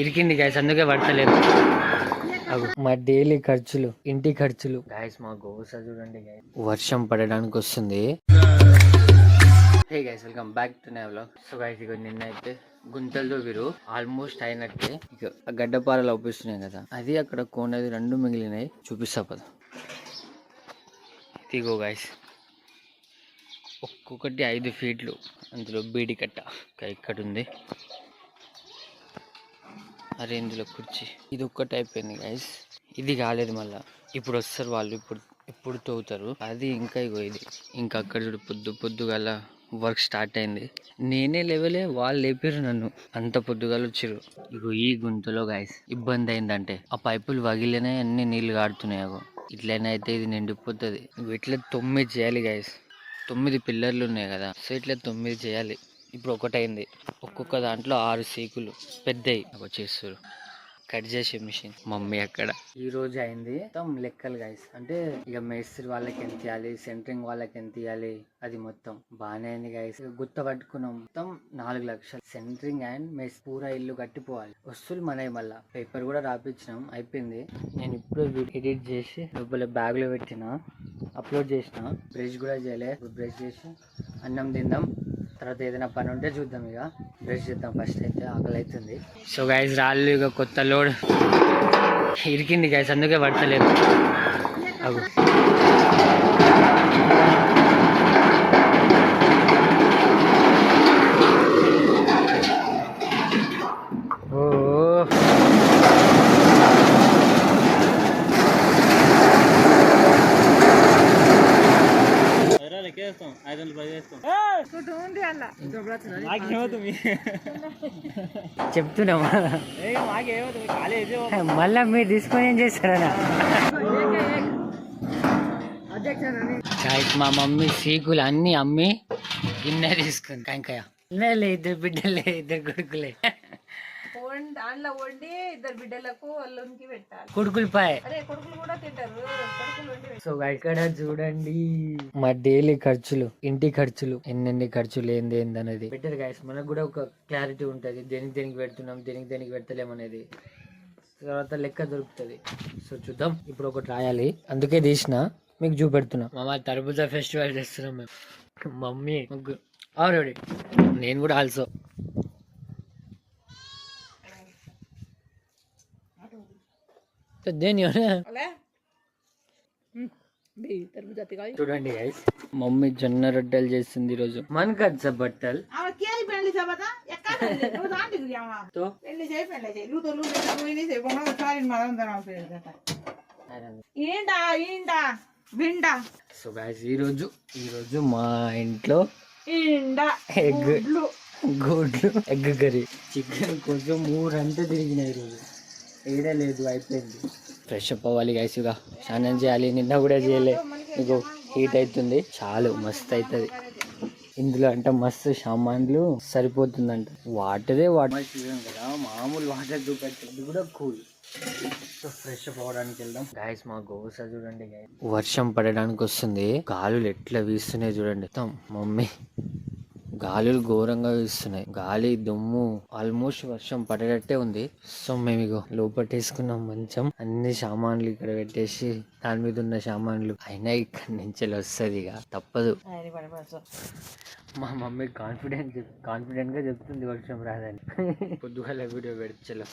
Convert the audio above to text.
ఇరికింది guys, అందుకే పడతలేదు. మా డైలీ ఖర్చులు, ఇంటి ఖర్చులు గాయస్. మా గోస చూడండి గాయస్, వర్షం పడడానికి వస్తుంది. Hey guys, welcome back to నై వ్లాగ్. సో గైస్, ఇక నిన్న అయితే గుంతలతో వీరు ఆల్మోస్ట్ అయినట్టే. ఇక గడ్డపారలు అవుపిస్తున్నాయి కదా, అది అక్కడ కోనది రెండు మిగిలినాయి, చూపిస్తా పద. ఇదిగో గైస్, ఒక్కొక్కటి 5 ఫీట్లు, అందులో బీడి కట్ట ఇక్కడ ఉంది. అరే ఇందులో కుర్చీ, ఇది ఒక్కటి అయిపోయింది గైస్. ఇది కాలేదు, మళ్ళా ఇప్పుడు వస్తారు వాళ్ళు, ఇప్పుడు తవ్వుతారు అది. ఇంకా ఇగో ఇది, ఇంకా అక్కడ చూడు పొద్దుగాల వర్క్ స్టార్ట్ అయింది. నేనే లేవలే, వాళ్ళు లేపారు నన్ను, అంత పొద్దుగాల వచ్చిర్రు. ఇగో ఈ గుంతలో గైస్ ఇబ్బంది అయిందంటే, ఆ పైపులు వగిలినాయి, అన్ని నీళ్లు కాడుతున్నాయి. అగో ఇట్లనే అయితే ఇది నిండిపోతుంది. ఇట్లా 9 చేయాలి గైస్, 9 పిల్లర్లు ఉన్నాయి కదా, సో ఇట్లా 9 చేయాలి. ఇప్పుడు ఒకటైంది, ఒక్కొక్క దాంట్లో 6 సీకులు పెద్దవి చేస్తారు. కట్ చేసే మిషన్ మమ్మీ అక్కడ. ఈ రోజు అయింది మొత్తం లెక్కలు గైస్. అంటే ఇక మేస్త్రి వాళ్ళకి ఎంత ఇవ్వాలి, సెంటరింగ్ వాళ్ళకి ఎంత ఇవ్వాలి, అది మొత్తం బాగానే అయింది గైస్. గుత్త పట్టుకున్నాం, మొత్తం 4 లక్షలు సెంటరింగ్ అండ్ మేస్ పూరా ఇల్లు కట్టిపోవాలి. వస్తువులు మనవి, మళ్ళా పేపర్ కూడా రాపించినాం, అయిపోయింది. నేను ఇప్పుడు ఎడిట్ చేసి లోపల బ్యాగ్ లో పెట్టిన, అప్లోడ్ చేసిన. బ్రష్ కూడా చేయలే, బ్రష్ చేసి అన్నం తిందాం, తర్వాత ఏదైనా పని ఉంటే చూద్దాం. ఇక బ్రష్ చేద్దాం ఫస్ట్, అయితే ఆకలి అవుతుంది. సో గైస్, రాళ్ళు ఇక కొత్త లోడ్ ఇరికింది గైస్, అందుకే పడతలేదు. అవు చెప్తున్నా, మళ్ళా మీరు తీసుకొని ఏం చేస్తారనా. మా మమ్మీ సీకులు అన్ని అమ్మి గిన్నె తీసుకుంది. కాంకాయ ఇద్దరు బిడ్డలే, ఇద్దరు కొడుకులే. దాంట్లో వండి 2 బిడ్డలకు అల్లునికి పెట్టాలి. కొడుకులు పాయ్, కొడుకులు కూడా తింటారు. సో ఇక్కడ చూడండి మా డైలీ ఖర్చులు, ఇంటి ఖర్చులు, ఎన్ని ఖర్చులు ఏందనేది బెటర్ గైస్. మనకు కూడా ఒక క్లారిటీ ఉంటది, దేనికి పెడుతున్నాం, దేనికి పెడతలేమనేది. తర్వాత లెక్క దొరుకుతుంది. సో చూద్దాం, ఇప్పుడు ఒకటి రాయాలి, అందుకే తీసిన మీకు చూపెడుతున్నా. మా తర్బూజా ఫెస్టివల్ చేస్తున్నాం మేము, మమ్మీ ఆల్రెడీ, నేను కూడా ఆల్సో. చూడండి గైస్, మమ్మీ జొన్న రొట్టెలు చేస్తుంది ఈరోజు. మన కచ్చ బట్టలు సో గైస్, ఈరోజు మా ఇంట్లో గుడ్లు ఎగ్ కర్రీ. చికెన్ కోసం 3 గంటలు తిరిగిన ఈరోజు, ఏడా లేదు, అయిపోయింది. ఫ్రెష్ అప్ అవ్వాలి గైస్, ఇక స్నానం చేయాలి. నిన్న కూడా చేయలే, మీకు హీట్ అవుతుంది, చాలు మస్తు అవుతుంది ఇందులో. అంటే మస్తు సామాన్లు సరిపోతుందంట. వాటరే వాటర్ కదా, మామూలు వాటర్ చూపెట్టింది కూడా కూల్. సో ఫ్రెష్ అప్ అవ్వడానికి వెళ్దాం గైస్. మా గోస చూడండి గైస్, వర్షం పడడానికి వస్తుంది, గాలులు ఎట్లా వీస్తున్నాయి చూడండి. మమ్మీ గాలులు ఘోరంగా వీస్తున్నాయి, గాలి దుమ్ము, ఆల్మోస్ట్ వర్షం పడేటట్టే ఉంది. సో మేము ఇగో లోపట్టేసుకున్నాం మంచం, అన్ని సామాన్లు ఇక్కడ పెట్టేసి, దాని మీద ఉన్న సామాన్లు అయినా ఇక్కడి నుంచి వస్తుంది, ఇక తప్పదు. మా మమ్మీ కాన్ఫిడెంట్ గా చెప్తుంది వర్షం రాదని. పొద్దుగాల వీడియో పెడచలో.